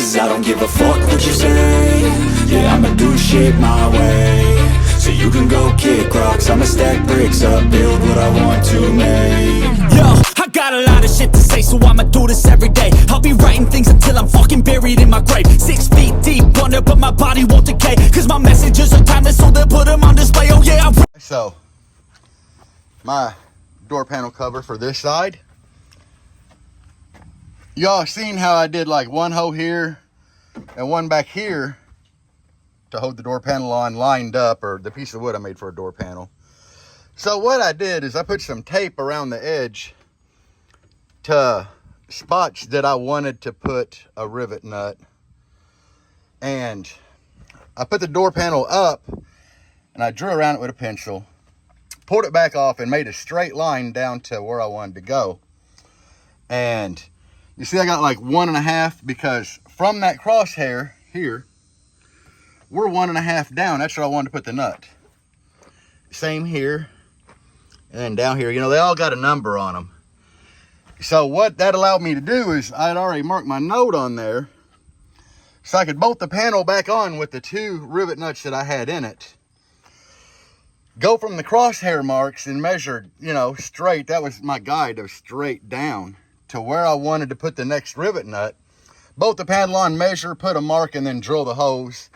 Cause I don't give a fuck what you say. Yeah, I'ma do shit my way. So you can go kick rocks, I'ma stack bricks up, build what I want to make. Yo, I got a lot of shit to say, so I'ma do this every day. I'll be writing things until I'm fucking buried in my grave. 6 feet deep under, but my body won't decay. Cause my messages are timeless, so they'll put them on display. Oh yeah, So, my door panel cover for this side. Y'all seen how I did like one hole here and one back here to hold the door panel on lined up, or the piece of wood I made for a door panel. So what I did is I put some tape around the edge to spots that I wanted to put a rivet nut. And I put the door panel up and I drew around it with a pencil, pulled it back off and made a straight line down to where I wanted to go. And you see I got like 1.5, because from that crosshair here, we're 1.5 down. That's where I wanted to put the nut. Same here. And then down here, you know, they all got a number on them. So what that allowed me to do is I had already marked my note on there, so I could bolt the panel back on with the 2 rivet nuts that I had in it. Go from the crosshair marks and measure, you know, straight. That was my guide, of straight down to where I wanted to put the next rivet nut. Bolt the panel on, measure, put a mark, and then drill the hose,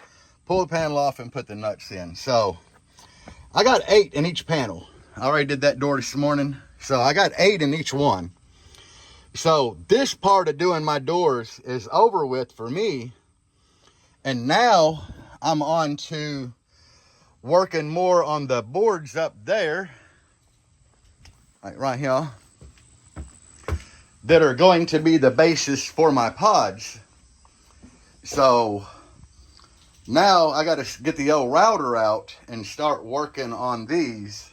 pull the panel off, and put the nuts in. So I got 8 in each panel. I already did that door this morning. So I got 8 in each one. So this part of doing my doors is over with for me. And now I'm on to working more on the boards up there, like right here, that are going to be the basis for my pods. So now I got to get the old router out and start working on these.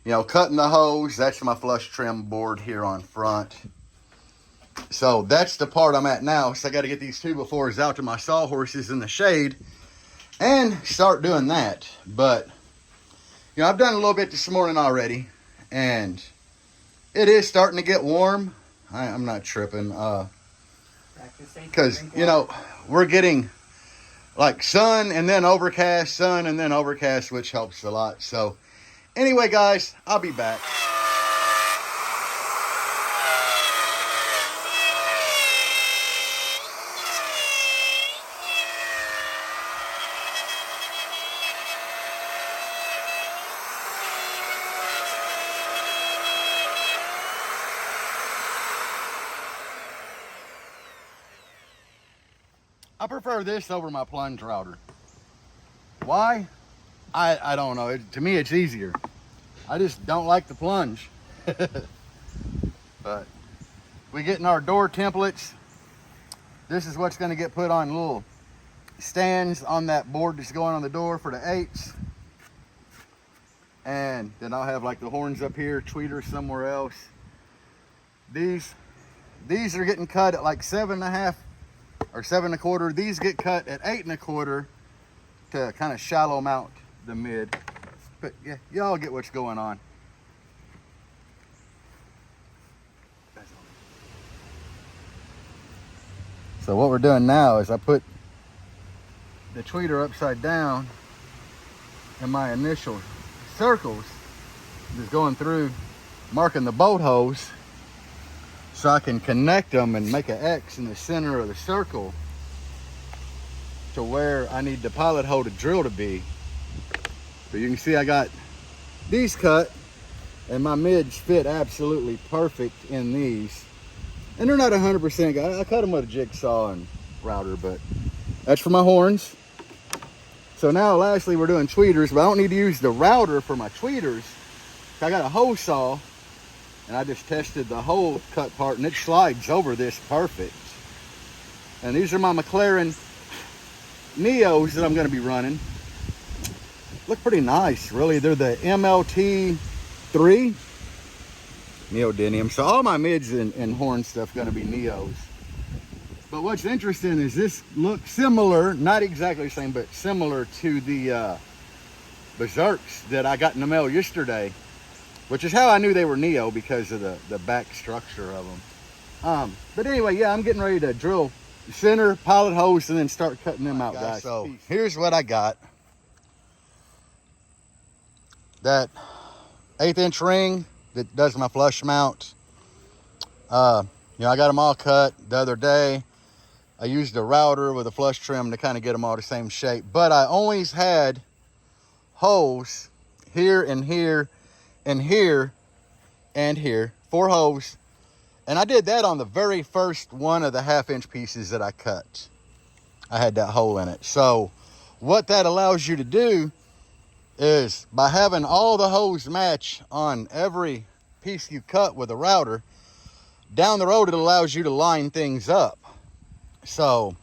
You know, cutting the hose. That's my flush trim board here on front. So that's the part I'm at now. So I got to get these 2x4s out to my sawhorses in the shade and start doing that. But, you know, I've done a little bit this morning already, and it is starting to get warm. I'm not tripping, because, you know, we're getting like sun and then overcast, which helps a lot. So anyway, guys, I'll be back. I prefer this over my plunge router. Why? I don't know. To me, it's easier. I just don't like the plunge. But we getting our door templates. This is what's going to get put on little stands on that board that's going on the door for the 8s. And then I'll have like the horns up here, tweeters somewhere else. These are getting cut at like 7.5 or 7.25. These get cut at 8.25 to kind of shallow mount the mid. But yeah, y'all get what's going on. So what we're doing now is I put the tweeter upside down, and my initial circles just going through, marking the bolt holes, so I can connect them and make an X in the center of the circle to where I need the pilot hole to drill to be. But you can see I got these cut, and my mids fit absolutely perfect in these. And they're not 100%. I cut them with a jigsaw and router, but that's for my horns. So now lastly we're doing tweeters, but I don't need to use the router for my tweeters. I got a hole saw, and I just tested the hole cut part, and it slides over this perfect. And these are my McLaren Neos that I'm going to be running. Look pretty nice, really. They're the MLT 3 neodymium. So all my mids and horn stuff going to be Neos. But what's interesting is this looks similar, not exactly the same, but similar to the Berserks that I got in the mail yesterday, which is how I knew they were Neo, because of the back structure of them. But anyway, yeah, I'm getting ready to drill center pilot hose and then start cutting them out, guys. So here's what I got. That 1/8 inch ring that does my flush mount. I got them all cut the other day. I used a router with a flush trim to kind of get them all the same shape, but I always had holes here and here and here and here, 4 holes. And I did that on the very first one of the 1/2 inch pieces that I cut. I had that hole in it. So what that allows you to do is, by having all the holes match on every piece you cut with a router, down the road it allows you to line things up. So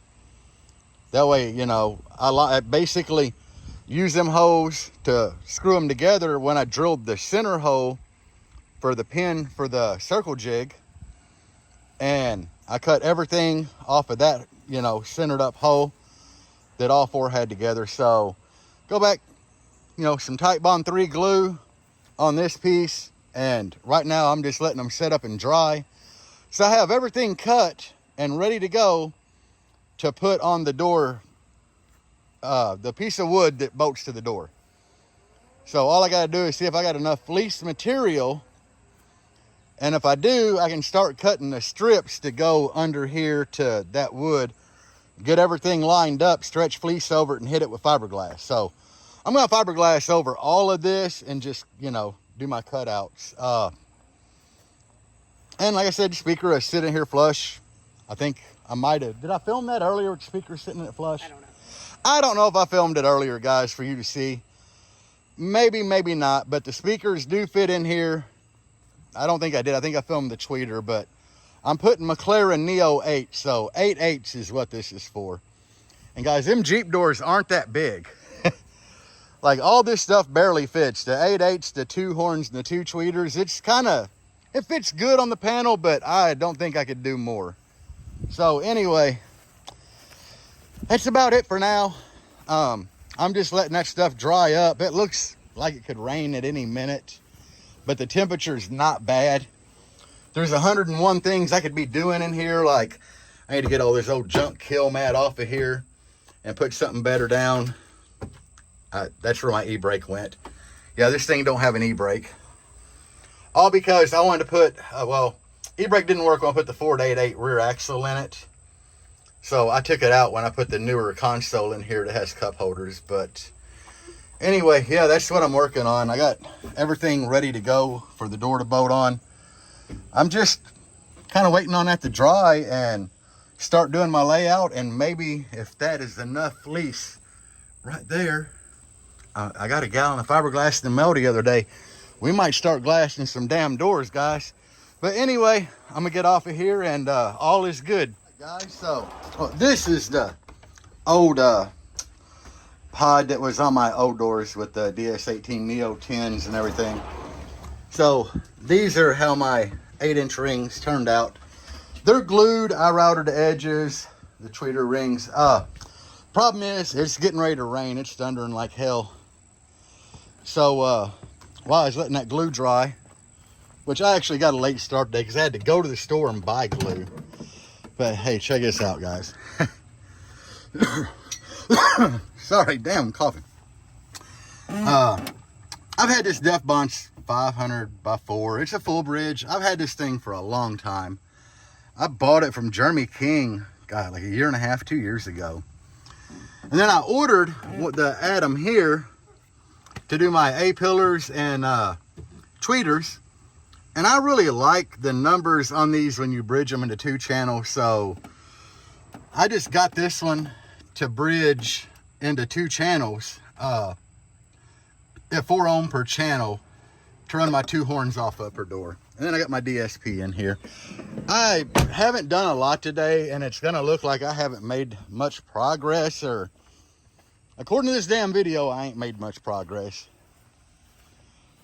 that way, I basically use them holes to screw them together when I drilled the center hole for the pin for the circle jig. And I cut everything off of that, centered up hole that all 4 had together. So go back, some Titebond 3 glue on this piece. And right now I'm just letting them set up and dry. So I have everything cut and ready to go to put on the door, the piece of wood that bolts to the door. So all I got to do is see if I got enough fleece material. And if I do, I can start cutting the strips to go under here to that wood, get everything lined up, stretch fleece over it, and hit it with fiberglass. So I'm going to fiberglass over all of this and just, do my cutouts. And like I said, the speaker is sitting here flush. I think I might have. Did I film that earlier with the speaker sitting in it flush? I don't know. I don't know if I filmed it earlier, guys, for you to see. Maybe, maybe not. But the speakers do fit in here. I don't think I did. I think I filmed the tweeter, but I'm putting McLaren Neo 8. So 8/8 is what this is for. And guys, them Jeep doors aren't that big. Like, all this stuff barely fits. The 8/8, the 2 horns, and the 2 tweeters. It fits good on the panel, but I don't think I could do more. So anyway, that's about it for now. I'm just letting that stuff dry up. It looks like it could rain at any minute, but the temperature's not bad. There's 101 things I could be doing in here. Like, I need to get all this old junk kill mat off of here and put something better down. That's where my e-brake went. Yeah, this thing don't have an e-brake. All because I wanted to put, e-brake didn't work when I put the Ford 8.8 rear axle in it. So I took it out when I put the newer console in here that has cup holders. But anyway, yeah, that's what I'm working on. I got everything ready to go for the door to bolt on. I'm just kind of waiting on that to dry and start doing my layout. And maybe if that is enough fleece right there, I got a gallon of fiberglass in the mail the other day. We might start glassing some damn doors, guys. But anyway, I'm gonna get off of here and all is good. Guys, so this is the old pod that was on my old doors with the DS18 Neo 10s and everything. So these are how my 8-inch rings turned out. They're glued. I routed the edges, the tweeter rings. Problem is, it's getting ready to rain. It's thundering like hell. So while I was letting that glue dry, which I actually got a late start today because I had to go to the store and buy glue. But hey, check this out, guys. Sorry, damn, I'm coughing. I've had this Def Bunch 500x4. It's a full bridge. I've had this thing for a long time. I bought it from Jeremy King, God, like 1.5 years, 2 years ago. And then I ordered the Atom here to do my A-pillars and tweeters. And I really like the numbers on these when you bridge them into 2 channels. So I just got this one to bridge into 2 channels at 4 ohm per channel to run my 2 horns off of per door. And then I got my DSP in here. I haven't done a lot today, and it's gonna look like I haven't made much progress, or according to this damn video, I ain't made much progress.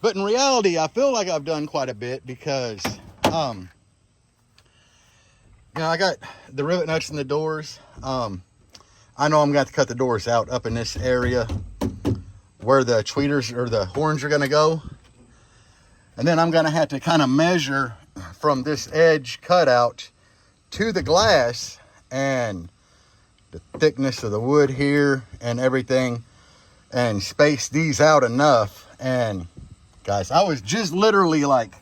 But in reality, I feel like I've done quite a bit because, I got the rivet nuts in the doors. I know I'm going to have to cut the doors out up in this area where the tweeters or the horns are going to go. And then I'm going to have to kind of measure from this edge cutout to the glass and the thickness of the wood here and everything, and space these out enough. And guys, I was just literally like,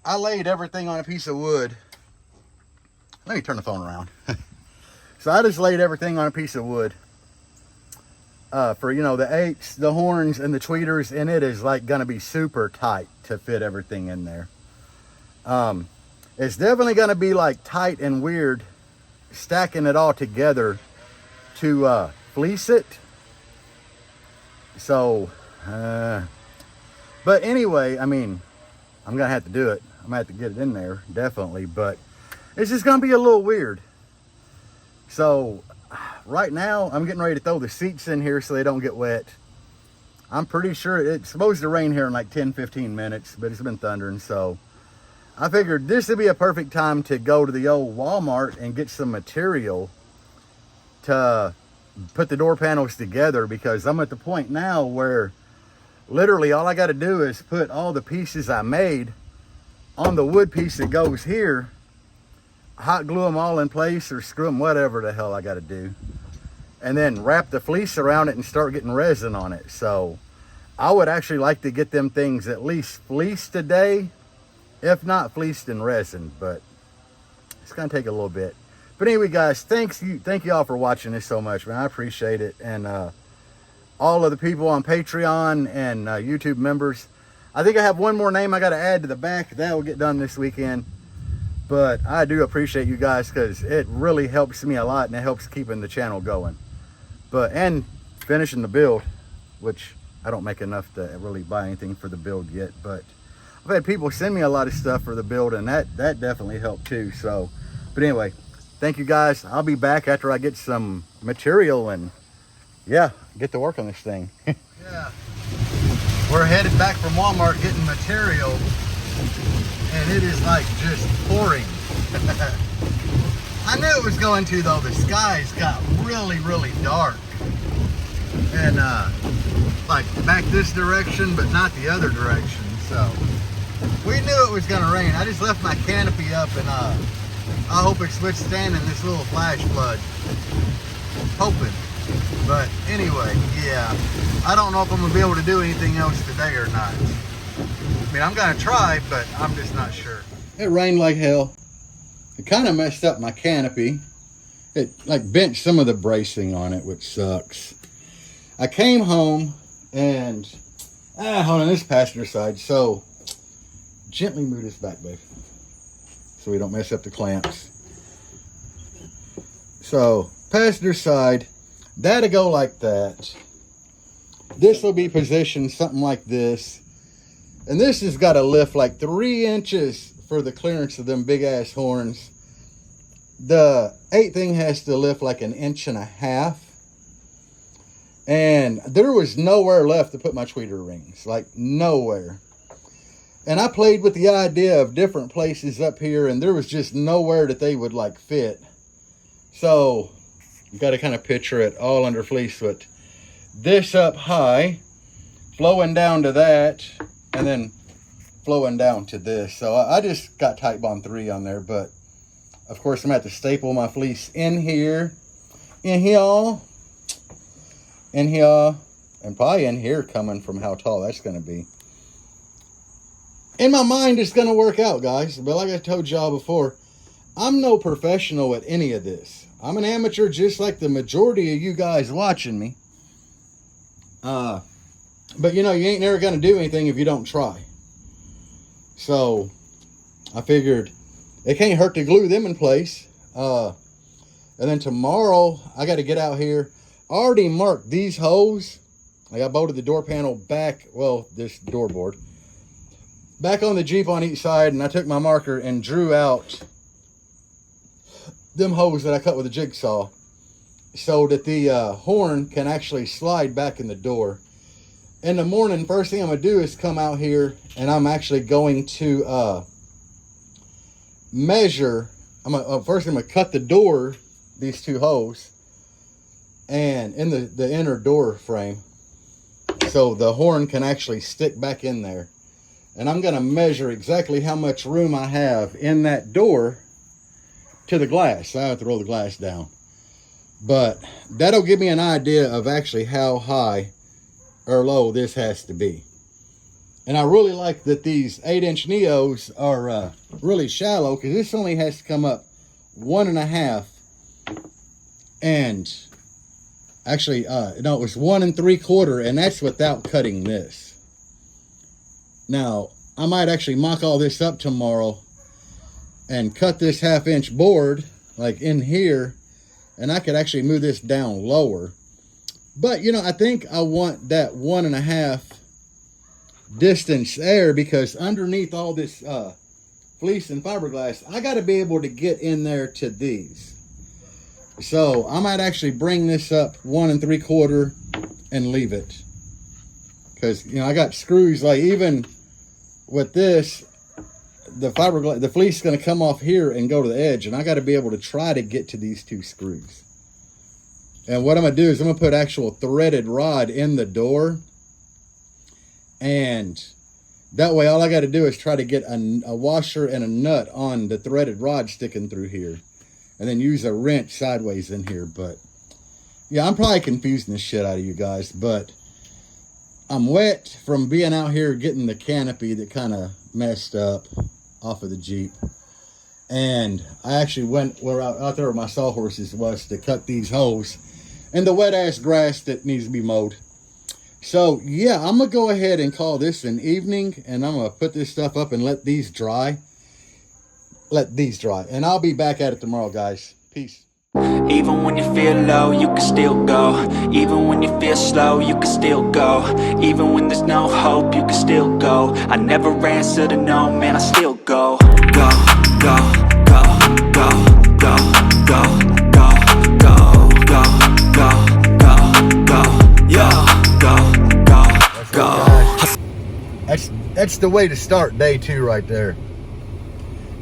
I laid everything on a piece of wood. Let me turn the phone around. So I just laid everything on a piece of wood for, you know, the eights, the horns, and the tweeters, and it is like gonna be super tight to fit everything in there. It's definitely gonna be like tight and weird stacking it all together to fleece it. So but anyway, I mean, I'm gonna have to do it. I'm gonna have to get it in there, definitely, but it's just gonna be a little weird. So right now I'm getting ready to throw the seats in here so they don't get wet. I'm pretty sure it's supposed to rain here in like 10-15 minutes, but it's been thundering, so I figured this would be a perfect time to go to the old Walmart and get some material to put the door panels together, because I'm at the point now where literally all I got to do is put all the pieces I made on the wood piece that goes here, hot glue them all in place or screw them, whatever the hell I got to do, and then wrap the fleece around it and start getting resin on it. So I would actually like to get them things at least fleeced today, if not fleeced in resin, but it's gonna take a little bit. But anyway, guys, thank you all for watching this so much, man. I appreciate it. And all of the people on Patreon and YouTube members. I think I have one more name I got to add to the back. That will get done this weekend. But I do appreciate you guys, because it really helps me a lot, and it helps keeping the channel going. And finishing the build, which I don't make enough to really buy anything for the build yet, but I've had people send me a lot of stuff for the build, and that definitely helped too. So, but anyway, thank you guys. I'll be back after I get some material and yeah, get to work on this thing. Yeah, we're headed back from Walmart getting material, and it is like just pouring. I knew it was going to, though. The skies got really, really dark, and like back this direction, but not the other direction. So we knew it was gonna rain. I just left my canopy up, and I hope it's withstanding this little flash flood. Hoping. But anyway, yeah, I don't know if I'm gonna be able to do anything else today or not. I mean, I'm gonna try, but I'm just not sure. It rained like hell. It kind of messed up my canopy. It like bent some of the bracing on it, which sucks. I came home and hold on, this passenger side. So gently move this back, babe, so we don't mess up the clamps. So passenger side, that'll go like that. This will be positioned something like this, and this has got to lift like 3 inches for the clearance of them big ass horns. The 8 thing has to lift like 1.5 inches. And there was nowhere left to put my tweeter rings, like nowhere. And I played with the idea of different places up here, and there was just nowhere that they would like fit. So you got to kind of picture it all under fleece foot. This up high, flowing down to that, and then flowing down to this. So I just got Type Bond 3 on there, but of course I'm going to have to staple my fleece in here, and probably in here, coming from how tall that's going to be. In my mind, it's going to work out, guys. But like I told y'all before, I'm no professional at any of this. I'm an amateur, just like the majority of you guys watching me. But you know, you ain't never going to do anything if you don't try. So I figured it can't hurt to glue them in place. And then tomorrow I got to get out here. I already marked these holes. Like I bolted the door panel back, well, this door board, back on the Jeep on each side, and I took my marker and drew out them holes that I cut with a jigsaw so that the horn can actually slide back in the door. In the morning, first thing I'm going to do is come out here, and I'm actually going to measure. First I'm going to cut the door, these 2 holes, and in the inner door frame, so the horn can actually stick back in there. And I'm going to measure exactly how much room I have in that door to the glass. I have to roll the glass down. But that'll give me an idea of actually how high or low this has to be. And I really like that these 8-inch Neos are really shallow, because this only has to come up 1.5. And actually, no, it was 1 3/4, and that's without cutting this. Now, I might actually mock all this up tomorrow and cut this 1/2-inch board like in here, and I could actually move this down lower. But, you know, I think I want that 1.5 distance there, because underneath all this fleece and fiberglass, I got to be able to get in there to these. So I might actually bring this up 1 3/4 and leave it, because, you know, I got screws. Like, even with this, the fiberglass, the fleece is going to come off here and go to the edge, and I got to be able to try to get to these 2 screws. And what I'm going to do is I'm going to put actual threaded rod in the door, and that way all I got to do is try to get a washer and a nut on the threaded rod sticking through here, and then use a wrench sideways in here. But yeah, I'm probably confusing the shit out of you guys, but I'm wet from being out here getting the canopy that kind of messed up off of the Jeep. And I actually went out there where my sawhorses was to cut these holes in the wet ass grass that needs to be mowed. So yeah, I'm gonna go ahead and call this an evening, and I'm gonna put this stuff up and let these dry. And I'll be back at it tomorrow, guys. Peace. Even when you feel low, you can still go. Even when you feel slow, you can still go. Even when there's no hope, you can still go. I never answer to no, man, I still go. Go, go, go, go, go, go, go, go, go, go, go, go, yo, go. That's the way to start day 2 right there.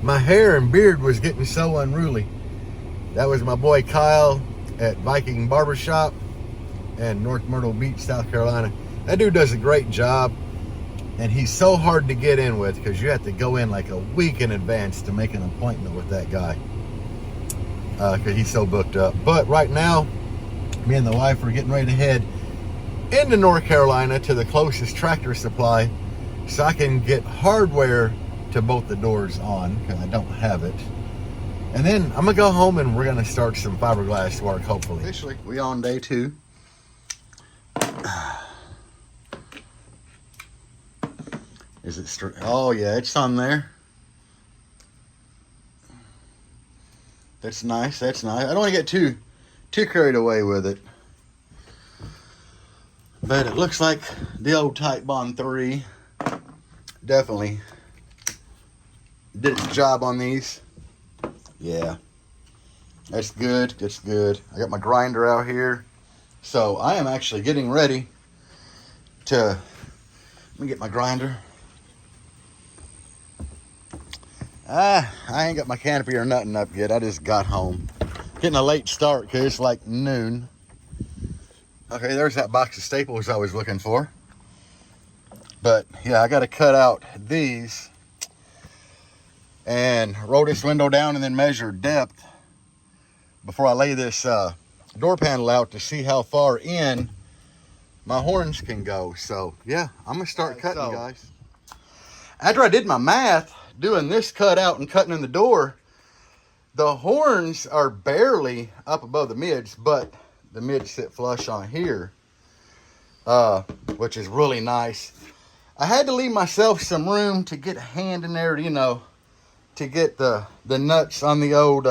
My hair and beard was getting so unruly. That was my boy Kyle at Viking Barbershop in North Myrtle Beach, South Carolina. That dude does a great job, and he's so hard to get in with, because you have to go in like a week in advance to make an appointment with that guy, because he's so booked up. But right now, me and the wife are getting ready to head into North Carolina to the closest Tractor Supply, so I can get hardware to bolt the doors on, because I don't have it. And then I'm gonna go home and we're gonna start some fiberglass work, hopefully. Officially, we on day 2. Is it straight? Oh yeah, it's on there. That's nice. That's nice. I don't want to get too carried away with it, but it looks like the old Type Bond 3 definitely did its job on these. Yeah, that's good. That's good. I got my grinder out here, so I am actually getting ready to. Let me get my grinder. I ain't got my canopy or nothing up yet. I just got home. Getting a late start because it's like noon. Okay, there's that box of staples I was looking for. But yeah, I got to cut out these and roll this window down and then measure depth before I lay this door panel out to see how far in my horns can go. So yeah, I'm gonna start cutting, guys. After I did my math, doing this cut out and cutting in the door, the horns are barely up above the mids, but the mids sit flush on here, which is really nice. I had to leave myself some room to get a hand in there, you know, to get the nuts on the old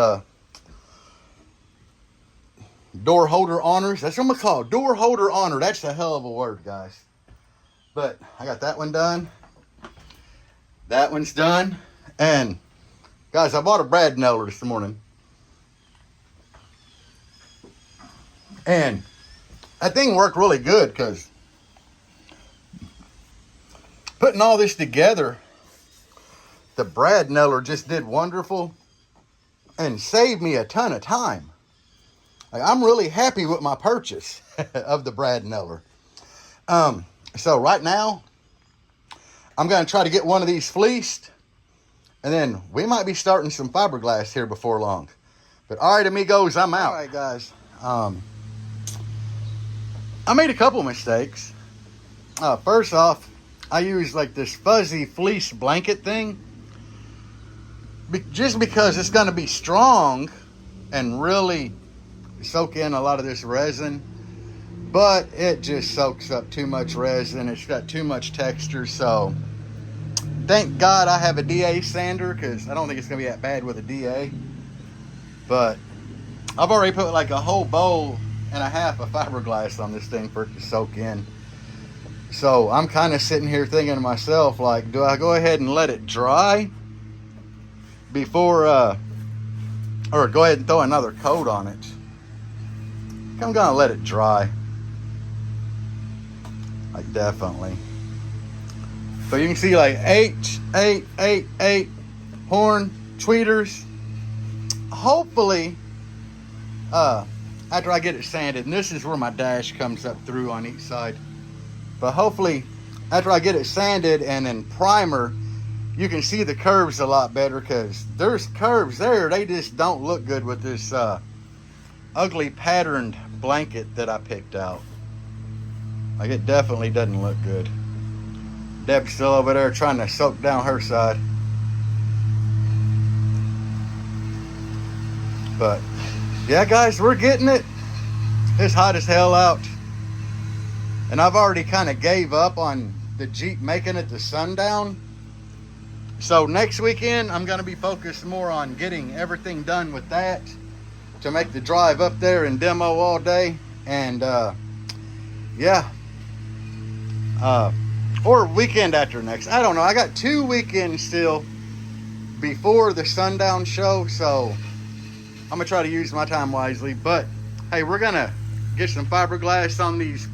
door holder honors. That's what I'm gonna call it. Door holder honor. That's a hell of a word, guys. But I got that one done. That one's done. And guys, I bought a brad nailer this morning, and that thing worked really good, because putting all this together, the brad nailer just did wonderful and saved me a ton of time. Like, I'm really happy with my purchase of the brad nailer. So right now, I'm going to try to get one of these fleeced, and then we might be starting some fiberglass here before long. But all right, amigos, I'm out. All right, guys. I made a couple mistakes. First off, I used like this fuzzy fleece blanket thing. Just because it's going to be strong and really soak in a lot of this resin. But it just soaks up too much resin. It's got too much texture. So thank God I have a DA sander, because I don't think it's going to be that bad with a DA. But I've already put like a whole bowl and a half of fiberglass on this thing for it to soak in. So I'm kind of sitting here thinking to myself, like, do I go ahead and let it dry before, or go ahead and throw another coat on it? I'm gonna let it dry. Like, definitely. So you can see like 8 horn tweeters. Hopefully, after I get it sanded, and this is where my dash comes up through on each side. But hopefully, after I get it sanded and then primer, you can see the curves a lot better, because there's curves there. They just don't look good with this ugly patterned blanket that I picked out. Like, it definitely doesn't look good. Deb's still over there trying to soak down her side. But yeah, guys, we're getting it. It's hot as hell out. And I've already kind of gave up on the Jeep making it to sundown. So next weekend, I'm going to be focused more on getting everything done with that to make the drive up there and demo all day. And yeah. Or weekend after next. I don't know. I got 2 weekends still before the sundown show. So I'm going to try to use my time wisely. But hey, we're going to get some fiberglass on these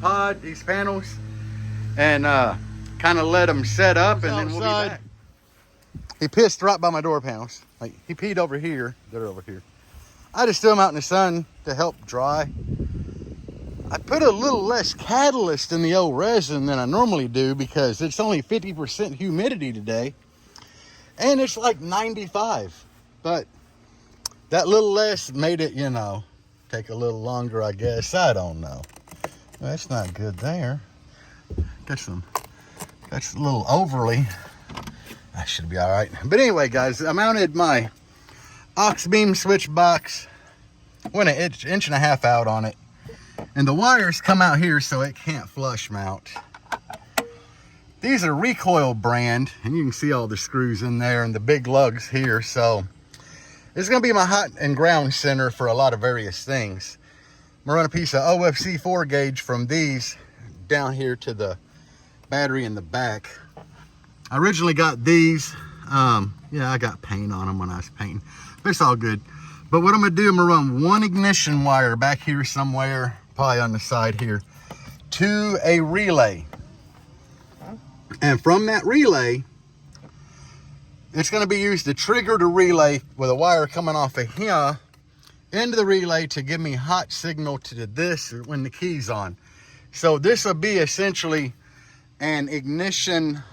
panels, and kind of let them set up, and then we'll be back. He pissed right by my door panels. Like, he peed over here. They're over here. I just threw them out in the sun to help dry. I put a little less catalyst in the old resin than I normally do, because it's only 50% humidity today, and it's like 95. But that little less made it, you know, take a little longer, I guess. I don't know. That's not good there. That's a little overly. That should be all right. But anyway, guys, I mounted my aux beam switch box. Went an inch and a half out on it. And the wires come out here, so it can't flush mount. These are Recoil brand, and you can see all the screws in there and the big lugs here. So it's going to be my hot and ground center for a lot of various things. I'm going to run a piece of OFC 4 gauge from these down here to the battery in the back. I originally got these. Yeah, I got paint on them when I was painting. But it's all good. But what I'm going to do, I'm going to run one ignition wire back here somewhere, probably on the side here, to a relay. And from that relay, it's going to be used to trigger the relay with a wire coming off of here into the relay to give me hot signal to this when the key's on. So this will be essentially an ignition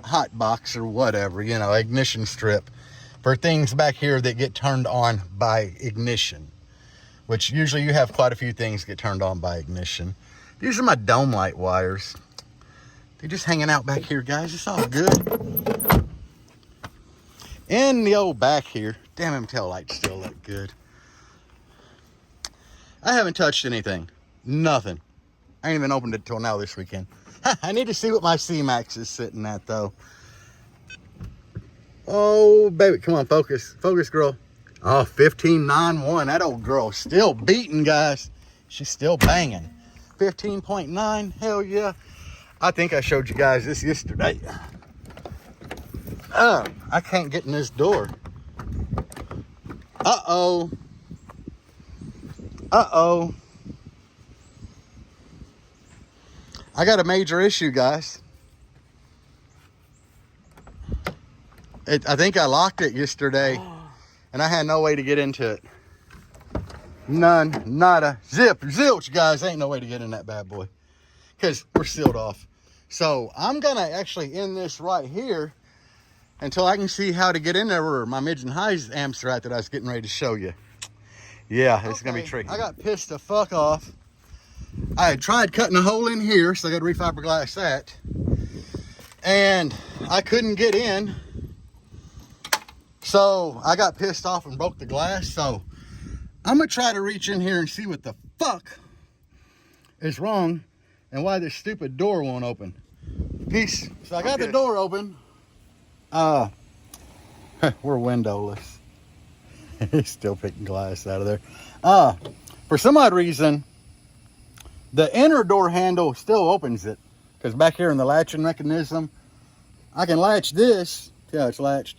hot box or whatever, you know, ignition strip for things back here that get turned on by ignition, which usually you have quite a few things get turned on by ignition. These are my dome light wires. They're just hanging out back here, guys. It's all good. In the old back here, damn, them tail lights still look good. I haven't touched anything. Nothing. I ain't even opened it till now this weekend. I need to see what my C-Max is sitting at, though. Oh, baby, come on, focus. Focus, girl. Oh, 15.91. That old girl's still beating, guys. She's still banging. 15.9, hell yeah. I think I showed you guys this yesterday. Oh, I can't get in this door. Uh-oh. Uh-oh. I got a major issue, guys. I think I locked it yesterday, and I had no way to get into it. None, nada, zip, zilch, guys. Ain't no way to get in that bad boy, because we're sealed off. So I'm going to actually end this right here until I can see how to get in there where my mids and highs amps are at that I was getting ready to show you. Yeah, it's gonna be tricky. I got pissed the fuck off. I had tried cutting a hole in here, so I got to refiberglass that. And I couldn't get in. So I got pissed off and broke the glass. So I'm gonna try to reach in here and see what the fuck is wrong and why this stupid door won't open. Peace. So I got the door open. We're windowless. He's still picking glass out of there. For some odd reason, the inner door handle still opens it. Because back here in the latching mechanism, I can latch this. Yeah, it's latched.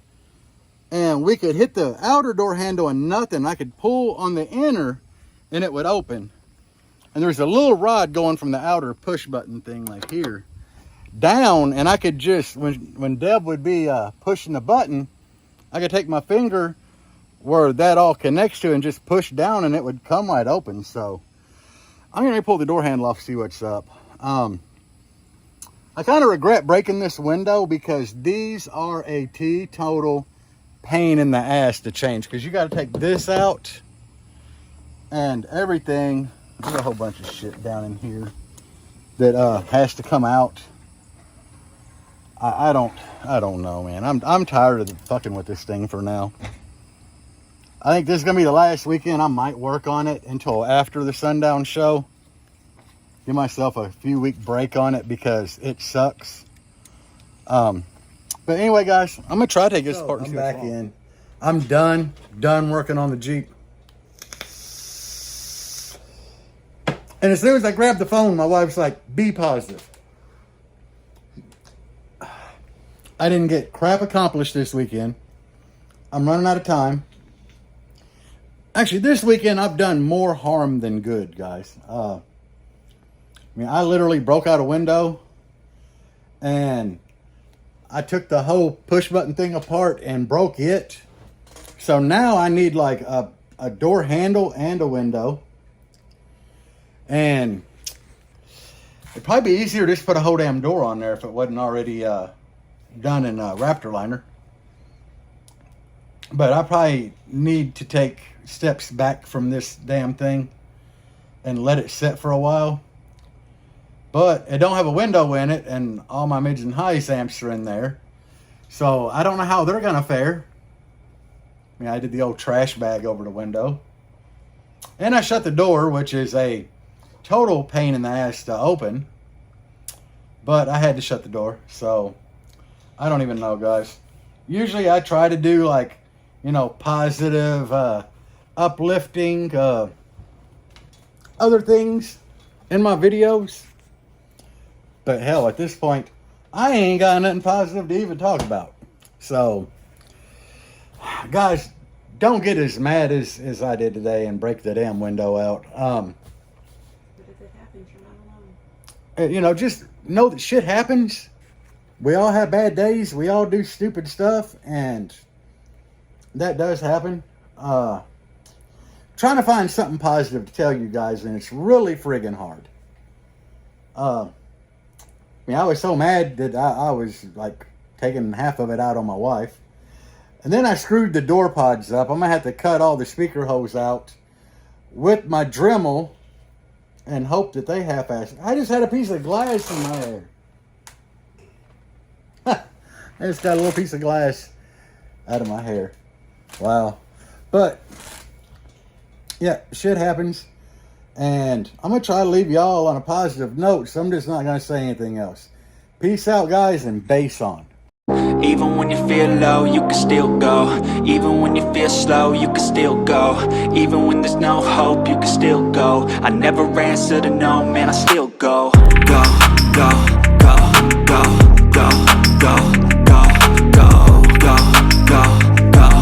And we could hit the outer door handle and nothing. I could pull on the inner and it would open. And there's a little rod going from the outer push button thing like here down, and I could just, when Deb would be pushing the button, I could take my finger where that all connects to and just push down and it would come right open. So I'm gonna pull the door handle off, see what's up. I kind of regret breaking this window because these are a teetotal pain in the ass to change, because you got to take this out and everything. There's a whole bunch of shit down in here that has to come out. I don't know, man. I'm tired of fucking with this thing for now. I think this is gonna be the last weekend. I might work on it until after the sundown show. Give myself a few week break on it because it sucks. But anyway, guys, I'm gonna try to take this apart and see what's wrong. In. I'm done working on the Jeep. And as soon as I grabbed the phone, my wife's like, be positive. I didn't get crap accomplished this weekend. I'm running out of time. Actually, this weekend I've done more harm than good, guys. I mean, I literally broke out a window and I took the whole push button thing apart and broke it. So now I need like a door handle and a window. And it'd probably be easier to just put a whole damn door on there if it wasn't already done in Raptor liner. But I probably need to take steps back from this damn thing and let it sit for a while. But it don't have a window in it, and all my mids and highs amps are in there. So I don't know how they're gonna fare. I mean, I did the old trash bag over the window. And I shut the door, which is a total pain in the ass to open. But I had to shut the door, so I don't even know, guys. Usually I try to do like, you know, positive, uplifting, other things in my videos. But hell, at this point, I ain't got nothing positive to even talk about. So, guys, don't get as mad as I did today and break the damn window out. But if it happens, you're not alone. You know, just know that shit happens. We all have bad days. We all do stupid stuff, and that does happen. Trying to find something positive to tell you guys, and it's really friggin' hard. I mean, I was so mad that I was like taking half of it out on my wife. And then I screwed the door pods up. I'm going to have to cut all the speaker hose out with my Dremel and hope that they half-ass. I just had a piece of glass in my hair. I just got a little piece of glass out of my hair. Wow. But, yeah, shit happens. And I'm going to try to leave y'all on a positive note, so I'm just not going to say anything else. Peace out, guys, and bass on. Even when you feel low, you can still go. Even when you feel slow, you can still go. Even when there's no hope, you can still go. I never answer to no, man, I still go. Go, go.